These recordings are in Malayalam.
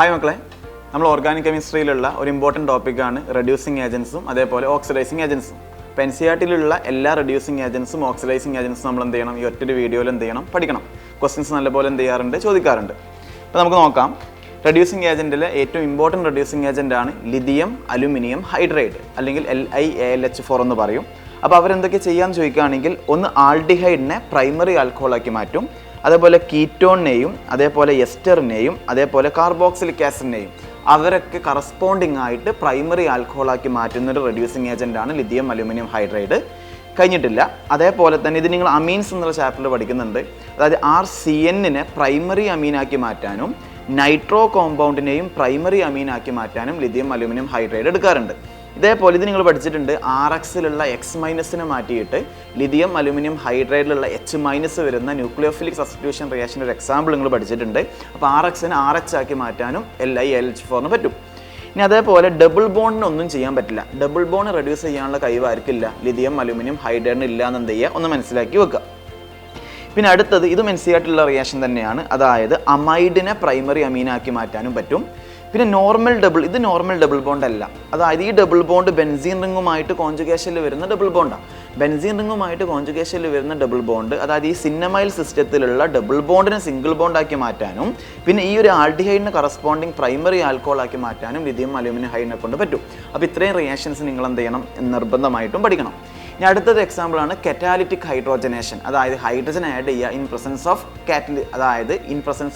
ഹായ് മക്കളെ, നമ്മൾ ഓർഗാനിക് കെമിസ്ട്രിയിലുള്ള ഒരു ഇമ്പോർട്ടൻറ്റ് ടോപ്പിക്കാണ് റെഡ്യൂസിങ് ഏജൻസും അതേപോലെ ഓക്സിഡൈസിങ് ഏജൻസും. ഇപ്പോൾ NCERT-ലുള്ള എല്ലാ റെഡ്യൂസിങ് ഏജൻസും ഓക്സിഡൈസിങ് ഏജൻസും നമ്മൾ എന്ത് ചെയ്യണം, ഈ ഒറ്റൊരു വീഡിയോയിൽ എന്ത് ചെയ്യണം, പഠിക്കണം. ക്വസ്റ്റ്യൻസ് നല്ലപോലെ എന്ത് ചെയ്യാറുണ്ട്, ചോദിക്കാറുണ്ട്. അപ്പോൾ നമുക്ക് നോക്കാം. റെഡ്യൂസിങ് ഏജൻറ്റിലെ ഏറ്റവും ഇമ്പോർട്ടൻറ്റ് റെഡ്യൂസിങ് ഏജൻറ്റാണ് ലിഥിയം അലുമിനിയം ഹൈഡ്രൈഡ്, അല്ലെങ്കിൽ LiAlH4 എന്ന് പറയും. അപ്പോൾ അവരെന്തൊക്കെ ചെയ്യാമെന്ന് ചോദിക്കുകയാണെങ്കിൽ, ഒന്ന് ആൾഡിഹൈഡിനെ പ്രൈമറി ആൽക്കഹോളാക്കി മാറ്റും, അതേപോലെ കീറ്റോണിനെയും അതേപോലെ എസ്റ്ററിനെയും അതേപോലെ കാർബോക്സിലിക് ആസിഡിനെയും അവരൊക്കെ കറസ്പോണ്ടിങ് ആയിട്ട് പ്രൈമറി ആൽക്കഹോളാക്കി മാറ്റുന്നൊരു റെഡ്യൂസിങ് ഏജൻറ്റാണ് ലിഥിയം അലുമിനിയം ഹൈഡ്രൈഡ്. കഴിഞ്ഞിട്ടില്ല. അതേപോലെ തന്നെ ഇത് നിങ്ങൾ അമീൻസ് എന്നുള്ള ചാപ്റ്ററിൽ പഠിക്കുന്നുണ്ട്. അതായത് RCN-നെ പ്രൈമറി അമീനാക്കി മാറ്റാനും നൈട്രോ കോമ്പൗണ്ടിനെയും പ്രൈമറി അമീനാക്കി മാറ്റാനും ലിഥിയം അലുമിനിയം ഹൈഡ്രൈഡ് എടുക്കാറുണ്ട്. ഇതേപോലെ ഇത് നിങ്ങൾ പഠിച്ചിട്ടുണ്ട്. RX-ലുള്ള X- മാറ്റിയിട്ട് ലിഥിയം അലുമിനിയം ഹൈഡ്രൈഡിലുള്ള H- വരുന്ന ന്യൂക്ലിയോഫിലിക് സബ്സ്റ്റിറ്റ്യൂഷൻ റിയാക്ഷൻ്റെ ഒരു എക്സാമ്പിൾ നിങ്ങൾ പഠിച്ചിട്ടുണ്ട്. അപ്പോൾ RX-നെ RH ആക്കി മാറ്റാനും LiAlH4 പറ്റും. ഇനി അതേപോലെ ഡബിൾ ബോണ്ടിനൊന്നും ചെയ്യാൻ പറ്റില്ല. ഡബിൾ ബോണ്ട് റെഡ്യൂസ് ചെയ്യാനുള്ള കഴിവായിരിക്കില്ല ലിഥിയം അലുമിനിയം ഹൈഡ്രൈഡിന് ഇല്ല എന്ന് എന്ത് ചെയ്യുക, ഒന്ന് മനസ്സിലാക്കി വെക്കുക. പിന്നെ അടുത്തത് ഇതും NCERT-ലുള്ള റിയാക്ഷൻ തന്നെയാണ്. അതായത് അമൈഡിനെ പ്രൈമറി അമീനാക്കി മാറ്റാനും പറ്റും. പിന്നെ നോർമൽ ഡബിൾ ബോണ്ട് അല്ല. അതായത് ഈ ഡബിൾ ബോണ്ട് ബെൻസീൻ റിങ്ങുമായിട്ട് കോൺജുഗേഷനിൽ വരുന്ന ഡബിൾ ബോണ്ടാണ്. ബെൻസീൻ റിങ്ങുമായിട്ട് കോൺജുഗേഷനിൽ വരുന്ന ഡബിൾ ബോണ്ട്, അതായത് ഈ സിന്നമൈൽ സിസ്റ്റത്തിലുള്ള ഡബിൾ ബോണ്ടിനെ സിംഗിൾ ബോണ്ടാക്കി മാറ്റാനും പിന്നെ ഈ ഒരു ആൾഡിഹൈഡിന് കറസ്പോണ്ടിങ് പ്രൈമറി ആൽക്കഹോളാക്കി മാറ്റാനും ലിഥിയം അലുമിനിയം ഹൈഡിനെ കൊണ്ട് പറ്റും. അപ്പോൾ ഇത്രയും റിയാക്ഷൻസ് നിങ്ങൾ എന്ത് ചെയ്യണം, നിർബന്ധമായിട്ടും പഠിക്കണം. ഇനി അടുത്തത് എക്സാമ്പിളാണ് കറ്റാലിറ്റിക് ഹൈഡ്രോജനേഷൻ. അതായത് ഹൈഡ്രജൻ ആഡ് ചെയ്യുക in presence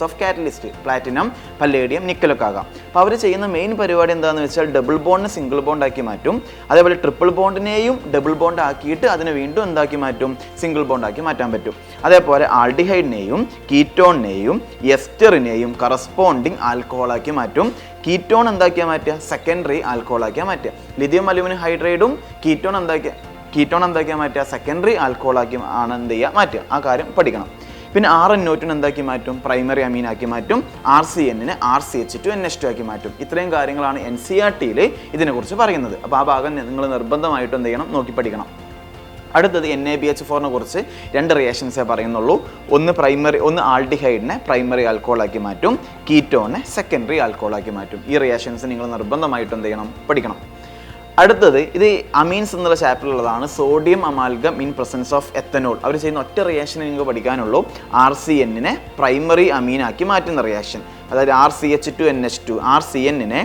of catalyst, platinum, palladium, നിക്കലൊക്കെ ആകാം. അപ്പോൾ അവർ ചെയ്യുന്ന മെയിൻ പരിപാടി എന്താണെന്ന് വെച്ചാൽ ഡബിൾ ബോണ്ടിനെ സിംഗിൾ ബോണ്ട് ആക്കി മാറ്റും. അതേപോലെ ട്രിപ്പിൾ ബോണ്ടിനെയും ഡബിൾ ബോണ്ട് ആക്കിയിട്ട് അതിനെ വീണ്ടും എന്താക്കി മാറ്റും, സിംഗിൾ ബോണ്ട് ആക്കി മാറ്റാൻ പറ്റും. അതേപോലെ ആൾഡിഹൈഡിനെയും കീറ്റോണിനെയും എസ്റ്ററിനെയും കറസ്പോണ്ടിങ് ആൽക്കഹോളാക്കി മാറ്റും. കീറ്റോൺ എന്താക്കിയാൽ മാറ്റുക, സെക്കൻഡറി ആൽക്കഹോളാക്കിയാൽ മാറ്റുക. ലിഥിയം അലുമിനിയം ഹൈഡ്രൈഡും കീറ്റോൺ എന്താക്കിയാൽ മാറ്റുക, സെക്കൻഡറി ആൽക്കഹോളാക്കി ആണ് എന്ത് ചെയ്യുക, മാറ്റുക. ആ കാര്യം പഠിക്കണം. പിന്നെ RnO2 എന്താക്കി മാറ്റും, പ്രൈമറി അമീനാക്കി മാറ്റും. RCN-നെ RCH2NH2 ആക്കി മാറ്റും. ഇത്രയും കാര്യങ്ങളാണ് NCERT-യിൽ ഇതിനെക്കുറിച്ച് പറയുന്നത്. അപ്പോൾ ആ ഭാഗം നിങ്ങൾ നിർബന്ധമായിട്ടും എന്ത് ചെയ്യണം, നോക്കി പഠിക്കണം. അടുത്തത് NaBH4-നെ കുറിച്ച് 2 റിയാക്ഷൻസേ പറയുന്നുള്ളൂ. ഒന്ന് ആൾഡിഹൈഡിനെ പ്രൈമറി ആൽക്കഹോളാക്കി മാറ്റും, കീറ്റോണിനെ സെക്കൻഡറി ആൽക്കഹോളാക്കി മാറ്റും. ഈ റിയാക്ഷൻസ് നിങ്ങൾ നിർബന്ധമായിട്ടും എന്ത് ചെയ്യണം, പഠിക്കണം. അടുത്തത് ഇത് അമീൻസ് എന്നുള്ള ചാപ്റ്ററിലുള്ളതാണ്. Sodium amalgam in presence of ethanol. അവർ ചെയ്യുന്ന ഒറ്റ റിയാക്ഷൻ നിങ്ങൾക്ക് പഠിക്കാനുള്ളൂ. RCN-നെ പ്രൈമറി അമീനാക്കി മാറ്റുന്ന റിയാക്ഷൻ. അതായത് RCH2NH2, RCN-നെ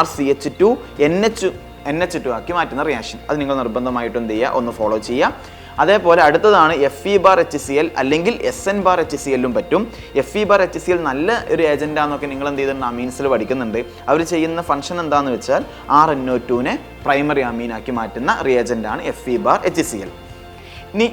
RCH2NH2 ആക്കി മാറ്റുന്ന റിയാക്ഷൻ. അത് നിങ്ങൾ നിർബന്ധമായിട്ടും എന്ത് ചെയ്യുക, ഒന്ന് ഫോളോ ചെയ്യുക. അതേപോലെ അടുത്തതാണ് FeHCl അല്ലെങ്കിൽ SN-HCl-ഉം പറ്റും. FeHCl നല്ല ഒരു ഏജൻറ്റാന്നൊക്കെ നിങ്ങൾ എന്ത് ചെയ്തിട്ടുണ്ട്, അമീൻസിൽ പഠിക്കുന്നുണ്ട്. അവർ ചെയ്യുന്ന ഫംഗ്ഷൻ എന്താണെന്ന് വെച്ചാൽ RnO2-നെ പ്രൈമറി അമീനാക്കി മാറ്റുന്ന റിയേജൻ്റാണ് FeHCl. ഇനി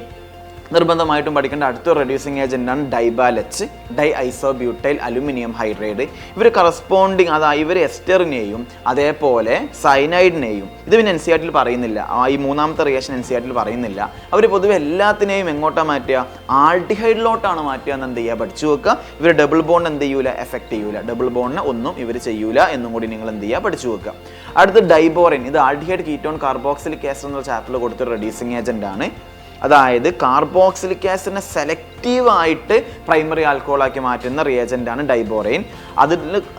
നിർബന്ധമായിട്ടും പഠിക്കേണ്ട അടുത്തൊരു റെഡ്യൂസിങ് ഏജൻറ്റാണ് ഡൈബാലച്ച്, ഡൈഐസോബ്യൂട്ടൈൽ അലുമിനിയം ഹൈഡ്രൈഡ്. ഇവർ കറസ്പോണ്ടിങ്, അതായത് ഇവർ എസ്റ്ററിനെയും അതേപോലെ സൈനൈഡിനെയും, ഇത് പിന്നെ NCERT-ൽ പറയുന്നില്ല. ഈ മൂന്നാമത്തെ റിയാക്ഷൻ NCERT-ൽ പറയുന്നില്ല. അവർ പൊതുവെ എല്ലാത്തിനെയും എങ്ങോട്ടാണ് മാറ്റുക, ആൾഡിഹൈഡിലോട്ടാണ് മാറ്റുക എന്ന് എന്ത് ചെയ്യുക, പഠിച്ചു വെക്കുക. ഇവർ ഡബിൾ ബോണ്ട് എന്ത് ചെയ്യൂല, എഫക്റ്റ് ചെയ്യൂല. ഡബിൾ ബോണ്ടിനെ ഒന്നും ഇവർ ചെയ്യൂല എന്നും കൂടി നിങ്ങൾ എന്ത് ചെയ്യുക, പഠിച്ചു വെക്കുക. അടുത്ത് ഡൈബോറിൻ. ഇത് ആൾഡിഹൈഡ് കീറ്റോൺ കാർബോക്സിലിക് ആസിഡ് എന്ന ചാപ്റ്ററിൽ കൊടുത്തൊരു റെഡ്യൂസിങ് ഏജൻറ്റാണ്. അതായത് കാർബോക്സിലിക് ആസിഡിനെ സെലക്റ്റീവായിട്ട് പ്രൈമറി ആൽക്കഹോളാക്കി മാറ്റുന്ന റിയേജൻ്റാണ് ഡൈബോറൈൻ.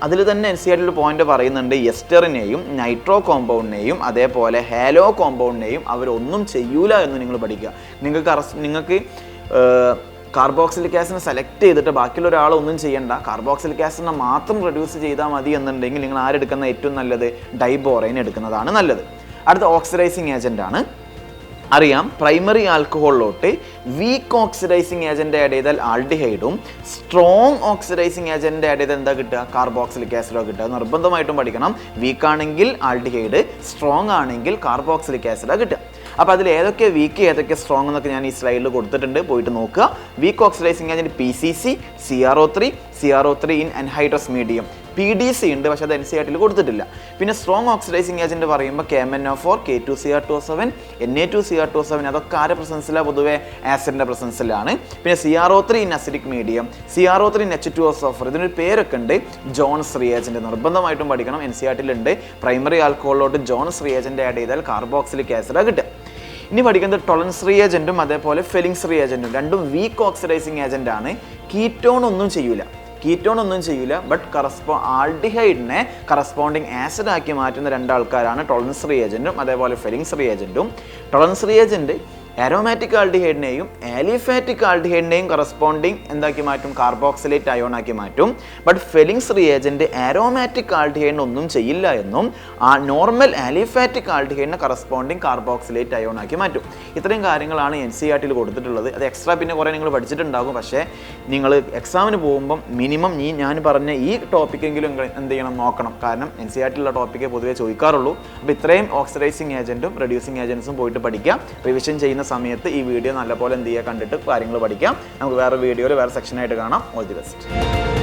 അതിൽ തന്നെ NCERT-ൽ പോയിന്റ് പറയുന്നുണ്ട്, എസ്റ്ററിനെയും നൈട്രോ കോമ്പൗണ്ടിനെയും അതേപോലെ ഹാലോ കോമ്പൗണ്ടിനെയും അവരൊന്നും ചെയ്യൂല എന്ന് നിങ്ങൾ പഠിക്കുക. നിങ്ങൾക്ക് കാർബോക്സിലിക് ആസിഡിനെ സെലക്ട് ചെയ്തിട്ട് ബാക്കിയുള്ള ഒരാളൊന്നും ചെയ്യേണ്ട, കാർബോക്സിലിക് ആസിഡിനെ മാത്രം റെഡ്യൂസ് ചെയ്താൽ മതി എന്നുണ്ടെങ്കിൽ നിങ്ങൾ ആരെടുക്കുന്ന ഏറ്റവും നല്ലത്, ഡൈബോറൈൻ എടുക്കുന്നതാണ് നല്ലത്. അടുത്ത ഓക്സിഡൈസിങ് ഏജൻ്റാണ്. അറിയാം, പ്രൈമറി ആൽക്കഹോളിലോട്ട് വീക്ക് ഓക്സിഡൈസിങ് ഏജൻറ്റ് ആഡ് ചെയ്താൽ ആൾഡിഹൈഡും സ്ട്രോങ് ഓക്സിഡൈസിങ് ഏജൻറ്റ് ആഡ് ചെയ്താൽ എന്താ കിട്ടുക, കാർബോക്സിലിക് ആസിഡോ കിട്ടുക. നിർബന്ധമായിട്ടും പഠിക്കണം. വീക്ക് ആണെങ്കിൽ ആൾഡിഹൈഡ്, സ്ട്രോങ് ആണെങ്കിൽ കാർബോക്സിലിക് ആസിഡാണ് കിട്ടുക. അപ്പോൾ അതിൽ ഏതൊക്കെ വീക്ക് ഏതൊക്കെ സ്ട്രോങ് എന്നൊക്കെ ഞാൻ ഈ സ്ലൈഡിൽ കൊടുത്തിട്ടുണ്ട്, പോയിട്ട് നോക്കുക. Weak oxidising agent PCC, CRO3 in anhydrous medium. PDC ഉണ്ട്, പക്ഷേ അത് NCERT-ൽ കൊടുത്തിട്ടില്ല. പിന്നെ സ്ട്രോങ് ഓക്സിഡൈസിങ് ഏജൻറ്റ് പറയുമ്പോൾ KMnO4, K2Cr2O7, Na2Cr2O7, അതൊക്കെ ആരുടെ പ്രസൻസിലാണ്, പൊതുവെ ആസിഡിൻ്റെ പ്രസൻസിലാണ്. പിന്നെ CRO3 in acidic medium, CRO3 in H2O. ഇതിനൊരു പേരൊക്കെ ഉണ്ട്, ജോൺസ് റിയേജൻറ്റ്. നിർബന്ധമായിട്ടും പഠിക്കണം. NCERT-ലുണ്ട്. പ്രൈമറി ആൽക്കഹോളിലോട്ട് ജോൺസ് റിയേജൻറ്റ് ആഡ് ചെയ്താൽ കാർബോക്സിലിക് ആസിഡാണ് കിട്ടുക. ഇനി പഠിക്കുന്നത് ടൊളൻസ് റിയേജൻറ്റും അതേപോലെ ഫെലിങ്സ് റിയേജൻറ്റും. രണ്ടും വീക്ക് ഓക്സിഡൈസിങ് ഏജൻ്റാണ്. കീറ്റോൺ ഒന്നും ചെയ്യൂല. കീറ്റോൺ ഒന്നും ചെയ്യില്ല, ബട്ട് ആൽഡിഹൈഡിനെ കറസ്പോണ്ടിങ് ആസിഡ് ആക്കി മാറ്റുന്ന രണ്ടാൾക്കാരാണ് ടോളറൻസ് റിയേജൻറ്റും അതേപോലെ ഫെലിങ്സ് റിയേജൻറ്റും. ടോളറൻസ് റിയേജൻറ്റ് ആരോമാറ്റിക് ആൽഡിഹൈഡിനെയും ആലിഫാറ്റിക് ആൽഡിഹൈഡിനെയും കറസ്പോണ്ടിങ് എന്താക്കി മാറ്റും, കാർബോക്സിലേറ്റ് അയോൺ ആക്കി മാറ്റും. ബട്ട് ഫെലിങ്സ് റിയേജൻറ്റ് ആരോമാറ്റിക് ആൽഡിഹൈഡിനെ ഒന്നും ചെയ്യില്ല എന്നും ആ നോർമൽ ആലിഫാറ്റിക് ആൽഡിഹൈഡിനെ കറസ്പോണ്ടിങ് കാർബോക്സിലേറ്റ് അയോൺ ആക്കി മാറ്റും. ഇത്രയും കാര്യങ്ങളാണ് NCERT കൊടുത്തിട്ടുള്ളത്. അത് എക്സ്ട്രാ പിന്നെ കുറേ നിങ്ങൾ പഠിച്ചിട്ടുണ്ടാകും. പക്ഷേ നിങ്ങൾ എക്സാമിന് പോകുമ്പം മിനിമം ഞാൻ പറഞ്ഞ ഈ ടോപ്പിക്കെങ്കിലും എന്ത് ചെയ്യണം, നോക്കണം. കാരണം NCERT ടോപ്പിക്കേ പൊതുവേ ചോദിക്കാറുള്ളൂ. അപ്പോൾ ഇത്രയും ഓക്സിഡൈസിങ് ഏജൻറ്റും റെഡ്യൂസിങ് ഏജൻസും പോയിട്ട് പഠിക്കാം. റിവിഷൻ ചെയ്യുന്ന സമയത്ത് ഈ വീഡിയോ നല്ലപോലെ എന്ത് ചെയ്യുക, കണ്ടിട്ട് കാര്യങ്ങൾ പഠിക്കാം. നമുക്ക് വേറെ വീഡിയോയിൽ വേറെ സെക്ഷനായിട്ട് കാണാം. All the best.